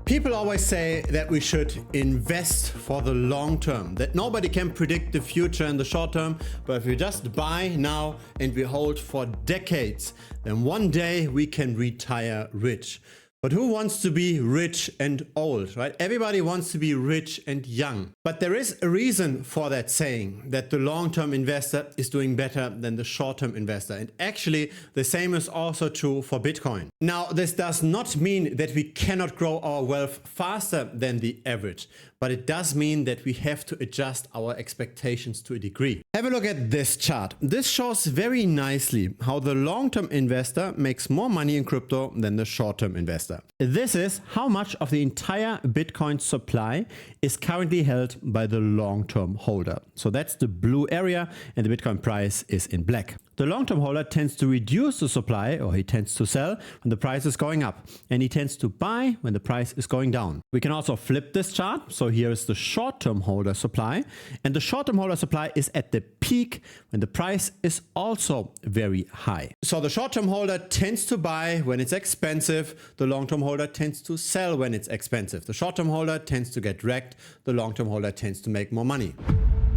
People always say that we should invest for the long term, that nobody can predict the future in the short term, but if we just buy now and we hold for decades, then one day we can retire rich. But who wants to be rich and old, right? Everybody wants to be rich and young. But there is a reason for that saying, that the long-term investor is doing better than the short-term investor. And actually, the same is also true for Bitcoin. Now, this does not mean that we cannot grow our wealth faster than the average, but it does mean that we have to adjust our expectations to a degree. Have a look at this chart. This shows very nicely how the long-term investor makes more money in crypto than the short-term investor. This is how much of the entire Bitcoin supply is currently held by the long-term holder. So that's the blue area and the Bitcoin price is in black. The long-term holder tends to reduce the supply, or he tends to sell when the price is going up, and he tends to buy when the price is going down. We can also flip this chart. So here is the short-term holder supply, and the short-term holder supply is at the peak when the price is also very high. So the short-term holder tends to buy when it's expensive. The long-term holder tends to sell when it's expensive. The short-term holder tends to get wrecked. The long-term holder tends to make more money.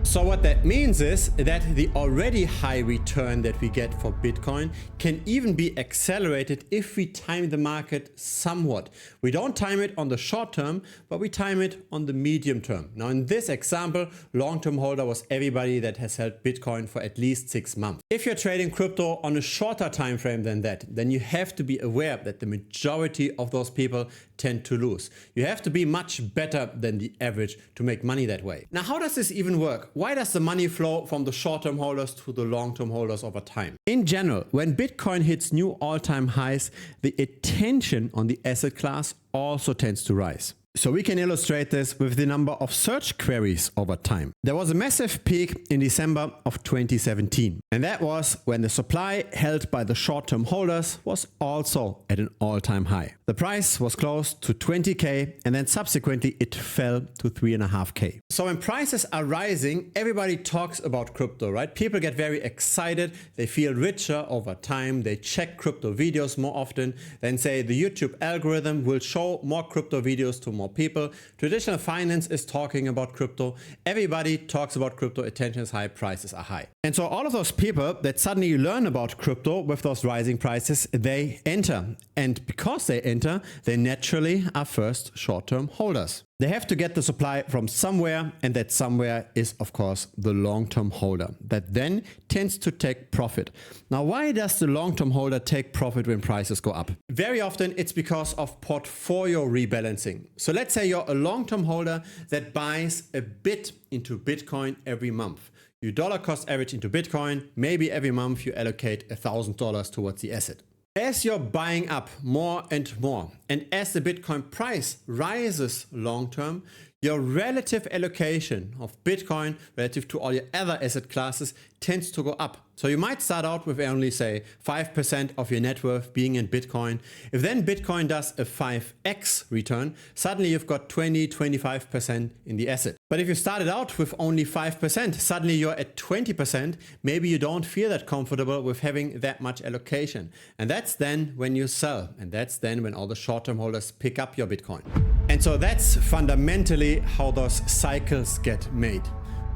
So what that means is that the already high return that we get for Bitcoin can even be accelerated if we time the market somewhat. We don't time it on the short term, but we time it on the medium term. Now in this example, long-term holder was everybody that has held Bitcoin for at least 6 months. If you're trading crypto on a shorter time frame than that, then you have to be aware that the majority of those people tend to lose. You have to be much better than the average to make money that way. Now, how does this even work? Why does the money flow from the short-term holders to the long-term holders over time? In general, when Bitcoin hits new all-time highs, the attention on the asset class also tends to rise. So we can illustrate this with the number of search queries over time. There was a massive peak in December of 2017. And that was when the supply held by the short-term holders was also at an all-time high. The price was close to 20K and then subsequently it fell to 3.5K. So when prices are rising, everybody talks about crypto, right? People get very excited. They feel richer over time. They check crypto videos more often. Then say the YouTube algorithm will show more crypto videos to more people. Traditional finance is talking about crypto. Everybody talks about crypto. Attention is high, prices are high. And so all of those people that suddenly learn about crypto with those rising prices, they enter. And because they enter, they naturally are first short-term holders. They have to get the supply from somewhere, and that somewhere is, of course, the long-term holder that then tends to take profit. Now, why does the long-term holder take profit when prices go up? Very often it's because of portfolio rebalancing. So let's say you're a long-term holder that buys a bit into Bitcoin every month. You dollar cost average into Bitcoin, maybe every month you allocate $1,000 towards the asset. As you're buying up more and more, and as the Bitcoin price rises long term, your relative allocation of Bitcoin relative to all your other asset classes tends to go up. So you might start out with only, say, 5% of your net worth being in Bitcoin. If then Bitcoin does a 5x return, suddenly you've got 20-25% in the asset. But if you started out with only 5%, suddenly you're at 20%. Maybe you don't feel that comfortable with having that much allocation. And that's then when you sell. And that's then when all the short-term holders pick up your Bitcoin. And so that's fundamentally how those cycles get made.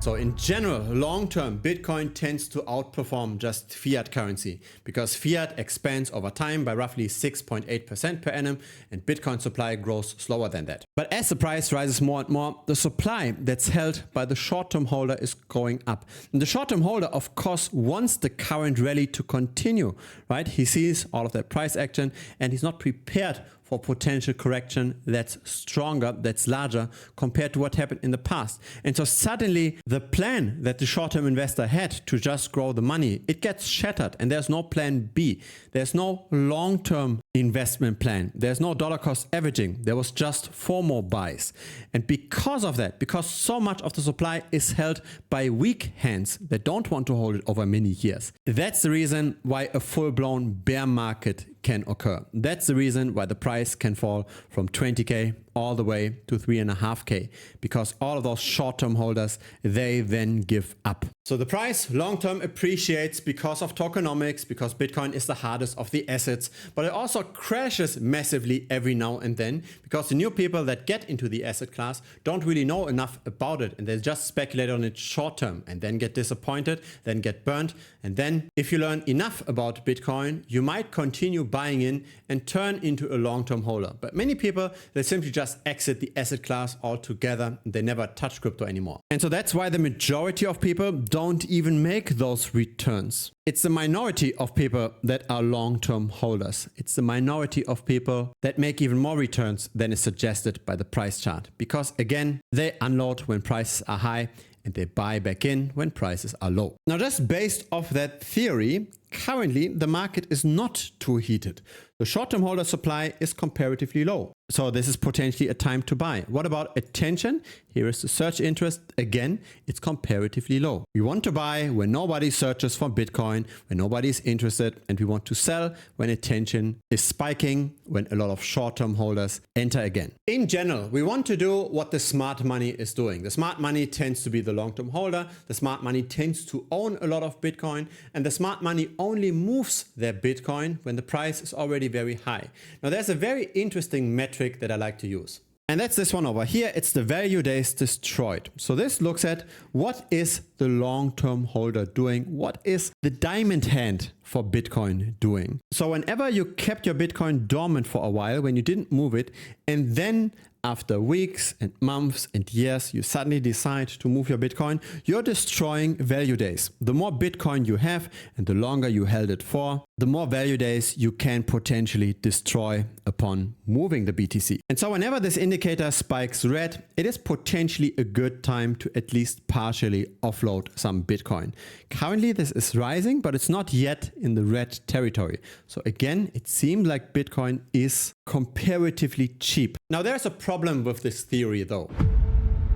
So in general, long-term, Bitcoin tends to outperform just fiat currency because fiat expands over time by roughly 6.8% per annum and Bitcoin supply grows slower than that. But as the price rises more and more, the supply that's held by the short-term holder is going up. And the short-term holder, of course, wants the current rally to continue, right? He sees all of that price action and he's not prepared for potential correction that's stronger, that's larger compared to what happened in the past. And so suddenly the plan that the short-term investor had to just grow the money, it gets shattered and there's no plan B. There's no long-term investment plan. There's no dollar cost averaging. There was just FOMO buys. And because of that, because so much of the supply is held by weak hands that don't want to hold it over many years, that's the reason why a full-blown bear market can occur. That's the reason why the price can fall from 20K all the way to 3.5K, because all of those short-term holders, they then give up. So the price long-term appreciates because of tokenomics, because Bitcoin is the hardest of the assets, but it also crashes massively every now and then because the new people that get into the asset class don't really know enough about it and they just speculate on it short term and then get disappointed, then get burnt. And then if you learn enough about Bitcoin, you might continue buying in and turn into a long-term holder. But many people, they simply just exit the asset class altogether and they never touch crypto anymore. And so that's why the majority of people don't even make those returns. It's the minority of people that are long-term holders. It's the minority of people that make even more returns than is suggested by the price chart. Because again, they unload when prices are high and they buy back in when prices are low. Now, just based off that theory, currently the market is not too heated. The short-term holder supply is comparatively low. So this is potentially a time to buy. What about attention? Here is the search interest. Again, it's comparatively low. We want to buy when nobody searches for Bitcoin, when nobody is interested, and we want to sell when attention is spiking, when a lot of short-term holders enter again. In general, we want to do what the smart money is doing. The smart money tends to be the long-term holder. The smart money tends to own a lot of Bitcoin, and the smart money only moves their Bitcoin when the price is already very high. Now, there's a very interesting metric that I like to use. And that's this one over here. It's the value days destroyed. So this looks at what is the long-term holder doing? What is the diamond hand for Bitcoin doing? So whenever you kept your Bitcoin dormant for a while, when you didn't move it, and then after weeks and months and years, you suddenly decide to move your Bitcoin, you're destroying value days. The more Bitcoin you have and the longer you held it for, the more value days you can potentially destroy upon moving the BTC. And so whenever this indicator spikes red, it is potentially a good time to at least partially offload some Bitcoin. Currently this is rising, but it's not yet in the red territory. So again, it seems like Bitcoin is comparatively cheap. Now there's a problem with this theory though.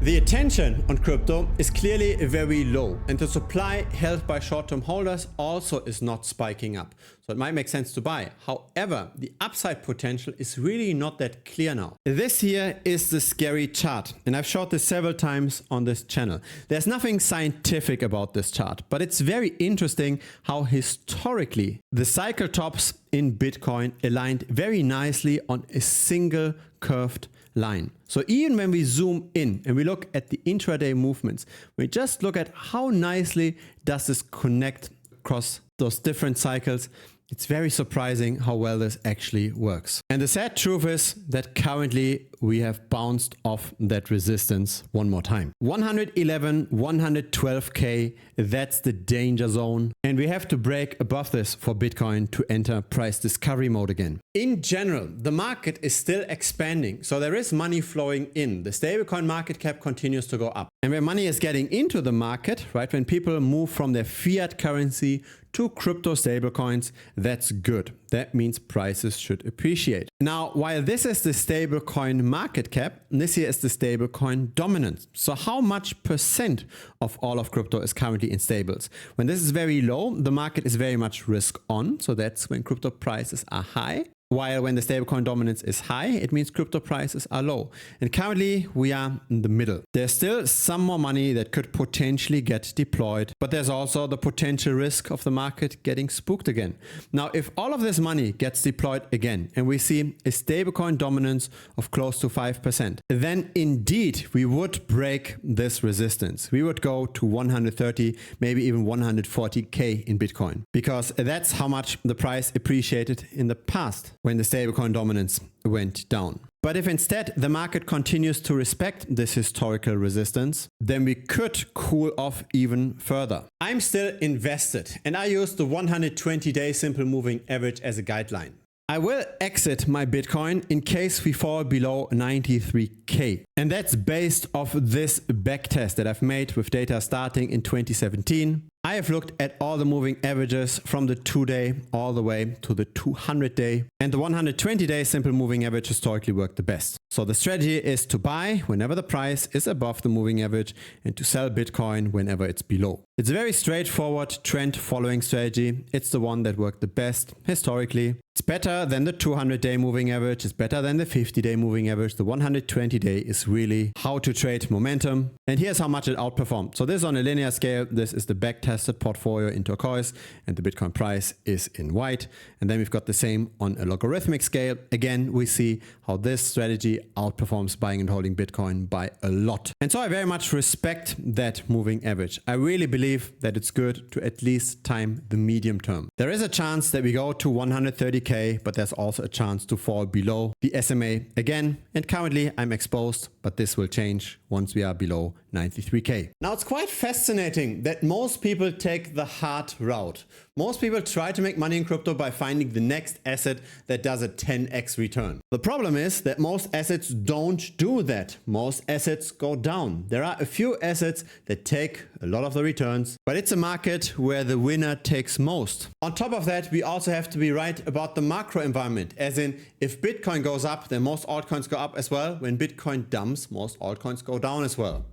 The attention on crypto is clearly very low and the supply held by short-term holders also is not spiking up. So it might make sense to buy. However, the upside potential is really not that clear now. This here is the scary chart and I've showed this several times on this channel. There's nothing scientific about this chart, but it's very interesting how historically the cycle tops in Bitcoin aligned very nicely on a single curved line. So even when we zoom in and we look at the intraday movements, we just look at how nicely does this connect across those different cycles. It's very surprising how well this actually works. And the sad truth is that currently we have bounced off that resistance one more time. 111, 112K, that's the danger zone. And we have to break above this for Bitcoin to enter price discovery mode again. In general, the market is still expanding. So there is money flowing in. The stablecoin market cap continues to go up. And when money is getting into the market, right, when people move from their fiat currency to crypto stablecoins, that's good. That means prices should appreciate. Now, while this is the stablecoin market cap, this here is the stablecoin dominance. So how much percent of all of crypto is currently in stables? When this is very low, the market is very much risk on. So that's when crypto prices are high. While when the stablecoin dominance is high, it means crypto prices are low. And currently we are in the middle. There's still some more money that could potentially get deployed, but there's also the potential risk of the market getting spooked again. Now, if all of this money gets deployed again and we see a stablecoin dominance of close to 5%, then indeed we would break this resistance. We would go to 130, maybe even 140K in Bitcoin, because that's how much the price appreciated in the past when the stablecoin dominance went down. But if instead the market continues to respect this historical resistance, then we could cool off even further. I'm still invested and I use the 120-day simple moving average as a guideline. I will exit my Bitcoin in case we fall below 93K. And that's based off this backtest that I've made with data starting in 2017. I have looked at all the moving averages from the 2-day all the way to the 200-day, and the 120-day simple moving average historically worked the best. So the strategy is to buy whenever the price is above the moving average and to sell Bitcoin whenever it's below. It's a very straightforward trend following strategy. It's the one that worked the best historically. It's better than the 200-day moving average. It's better than the 50-day moving average. The 120-day is really how to trade momentum. And here's how much it outperformed. So this is on a linear scale. This is the back-tested portfolio in turquoise, and the Bitcoin price is in white. And then we've got the same on a logarithmic scale. Again, we see how this strategy outperforms buying and holding Bitcoin by a lot. And so I very much respect that moving average. I really believe that it's good to at least time the medium term. There is a chance that we go to 130K, but there's also a chance to fall below the SMA again. And currently I'm exposed, but this will change once we are below 93K. Now it's quite fascinating that most people take the hard route. Most people try to make money in crypto by finding the next asset that does a 10x return. The problem is that most assets don't do that. Most assets go down. There are a few assets that take a lot of the returns, but it's a market where the winner takes most. On top of that, we also have to be right about the macro environment, as in if Bitcoin goes up, then most altcoins go up as well. When Bitcoin dumps, most altcoins go down as well.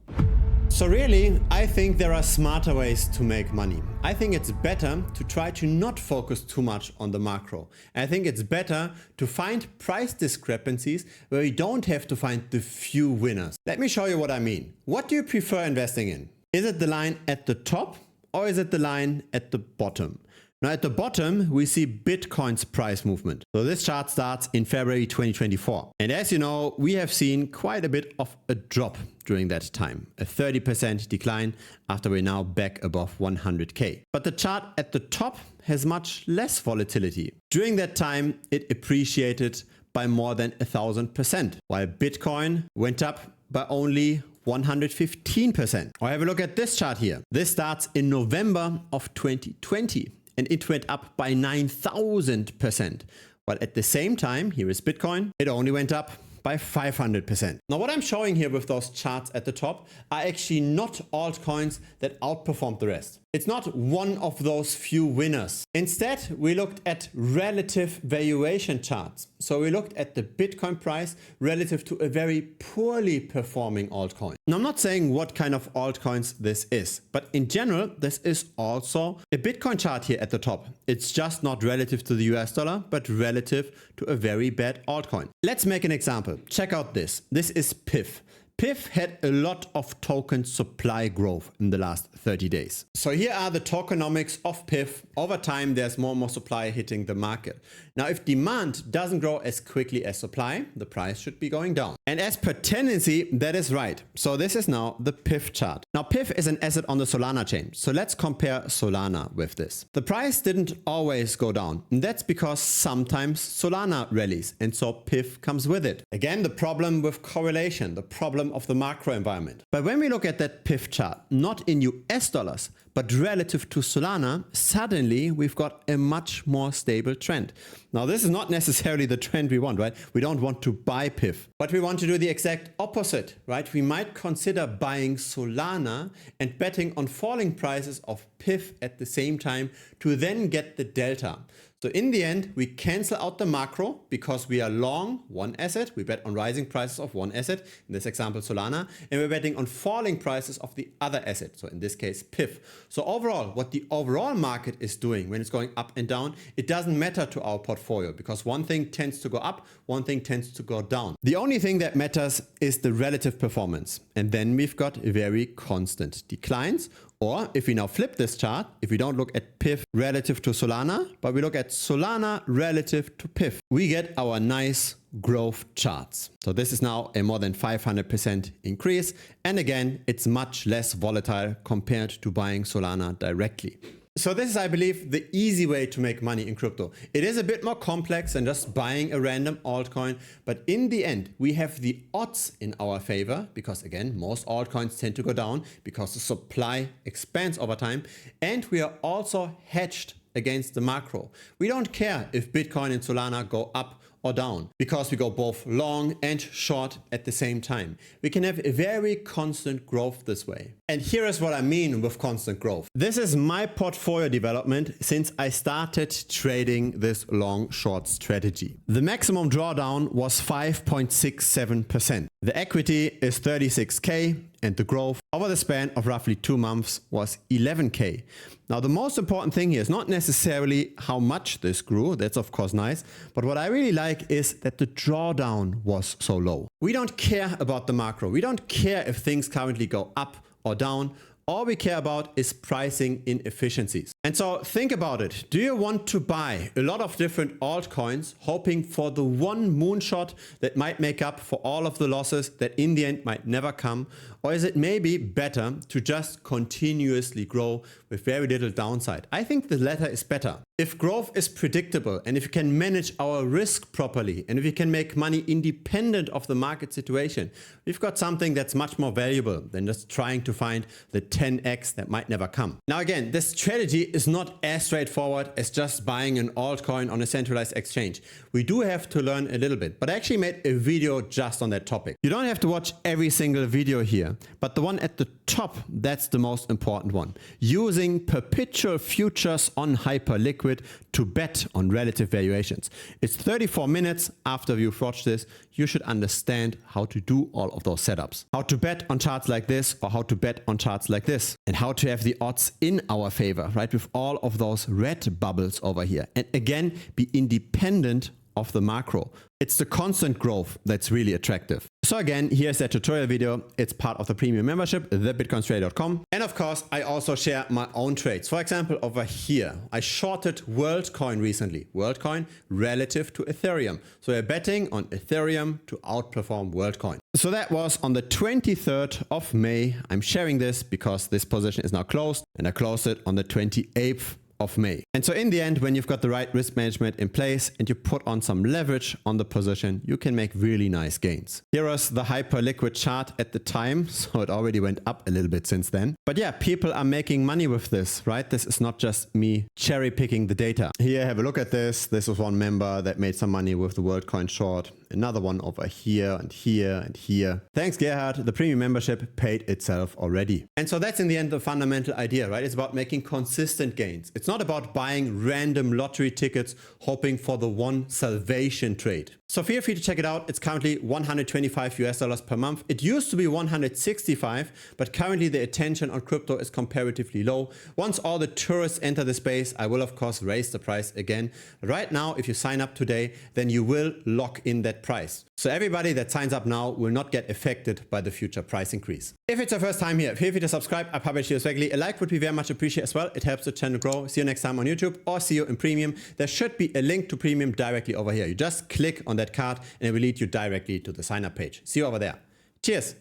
So really, I think there are smarter ways to make money. I think it's better to try to not focus too much on the macro. I think it's better to find price discrepancies where you don't have to find the few winners. Let me show you what I mean. What do you prefer investing in? Is it the line at the top or is it the line at the bottom? Now at the bottom, we see Bitcoin's price movement. So this chart starts in February 2024. And as you know, we have seen quite a bit of a drop during that time, a 30% decline after we're now back above 100K. But the chart at the top has much less volatility. During that time, it appreciated by more than 1,000%, while Bitcoin went up by only 115%. Or have a look at this chart here. This starts in November of 2020. And it went up by 9,000%. But at the same time, here is Bitcoin, it only went up by 500%. Now what I'm showing here with those charts at the top are actually not altcoins that outperformed the rest. It's not one of those few winners. Instead, we looked at relative valuation charts. So we looked at the Bitcoin price relative to a very poorly performing altcoin. Now I'm not saying what kind of altcoins this is, but in general, this is also a Bitcoin chart here at the top. It's just not relative to the US dollar, but relative to a very bad altcoin. Let's make an example. Check out this. This is PIF. PIF had a lot of token supply growth in the last 30 days. So here are the tokenomics of PIF. Over time, there's more and more supply hitting the market. Now, if demand doesn't grow as quickly as supply, the price should be going down. And as per tendency, that is right. So this is now the PIF chart. Now, PIF is an asset on the Solana chain. So let's compare Solana with this. The price didn't always go down. And that's because sometimes Solana rallies. And so PIF comes with it. Again, the problem with correlation, the problem of the macro environment. But when we look at that PIF chart, not in US dollars, but relative to Solana, suddenly we've got a much more stable trend. Now, this is not necessarily the trend we want, right? We don't want to buy PIF, but we want to do the exact opposite, right? We might consider buying Solana and betting on falling prices of PIF at the same time to then get the delta. So in the end, we cancel out the macro because we are long one asset. We bet on rising prices of one asset, in this example Solana, and we're betting on falling prices of the other asset. So in this case, PIF. So overall, what the overall market is doing when it's going up and down, it doesn't matter to our portfolio because one thing tends to go up, one thing tends to go down. The only thing that matters is the relative performance. And then we've got very constant declines. Or if we now flip this chart, if we don't look at PIF relative to Solana, but we look at Solana relative to PIF, we get our nice growth charts. So this is now a more than 500% increase. And again, it's much less volatile compared to buying Solana directly. So this is, I believe, the easy way to make money in crypto. It is a bit more complex than just buying a random altcoin, but in the end, we have the odds in our favor because, again, most altcoins tend to go down because the supply expands over time, and we are also hedged against the macro. We don't care if Bitcoin and Solana go up or down because we go both long and short at the same time. We can have a very constant growth this way. And here is what I mean with constant growth. This is my portfolio development since I started trading this long short strategy. The maximum drawdown was 5.67%. The equity is 36K and the growth over the span of roughly 2 months was 11K. Now the most important thing here is not necessarily how much this grew, that's of course nice, but what I really like is that the drawdown was so low. We don't care about the macro, we don't care if things currently go up or down. All we care about is pricing inefficiencies. And so think about it. Do you want to buy a lot of different altcoins hoping for the one moonshot that might make up for all of the losses that in the end might never come? Or is it maybe better to just continuously grow with very little downside? I think the latter is better. If growth is predictable and if you can manage our risk properly and if you can make money independent of the market situation, we've got something that's much more valuable than just trying to find the 10x that might never come. Now again, this strategy is not as straightforward as just buying an altcoin on a centralized exchange. We do have to learn a little bit, but I actually made a video just on that topic. You don't have to watch every single video here, but the one at the top, that's the most important one. Using perpetual futures on Hyperliquid to bet on relative valuations. It's 34 minutes after you've watched this. You should understand how to do all of those setups. How to bet on charts like this or how to bet on charts like this. And how to have the odds in our favor, right? With all of those red bubbles over here. And again, be independent of the macro. It's the constant growth that's really attractive. So again, here's that tutorial video. It's part of the premium membership, thebitcoinstrader.com. And of course, I also share my own trades. For example, over here, I shorted WorldCoin recently. WorldCoin relative to Ethereum. So we're betting on Ethereum to outperform WorldCoin. So that was on the 23rd of May. I'm sharing this because this position is now closed and I closed it on the 28th of May. And so in the end, when you've got the right risk management in place and you put on some leverage on the position, you can make really nice gains. Here was the Hyperliquid chart at the time. So it already went up a little bit since then. But yeah, people are making money with this, right? This is not just me cherry picking the data. Here, have a look at this. This was one member that made some money with the WorldCoin short. Another one over here and here and here. Thanks, Gerhard. The premium membership paid itself already. And so that's in the end the fundamental idea, right? It's about making consistent gains. It's not about buying random lottery tickets, hoping for the one salvation trade. So feel free to check it out. It's currently $125 per month. It used to be 165, but currently the attention on crypto is comparatively low. Once all the tourists enter the space, I will of course raise the price again. Right now, if you sign up today, then you will lock in that price. So everybody that signs up now will not get affected by the future price increase. If it's your first time here, feel free to subscribe. I publish videos regularly. A like would be very much appreciated as well. It helps the channel grow. See you next time on YouTube or see you in Premium. There should be a link to Premium directly over here. You just click on that card and it will lead you directly to the sign up page. See you over there. Cheers.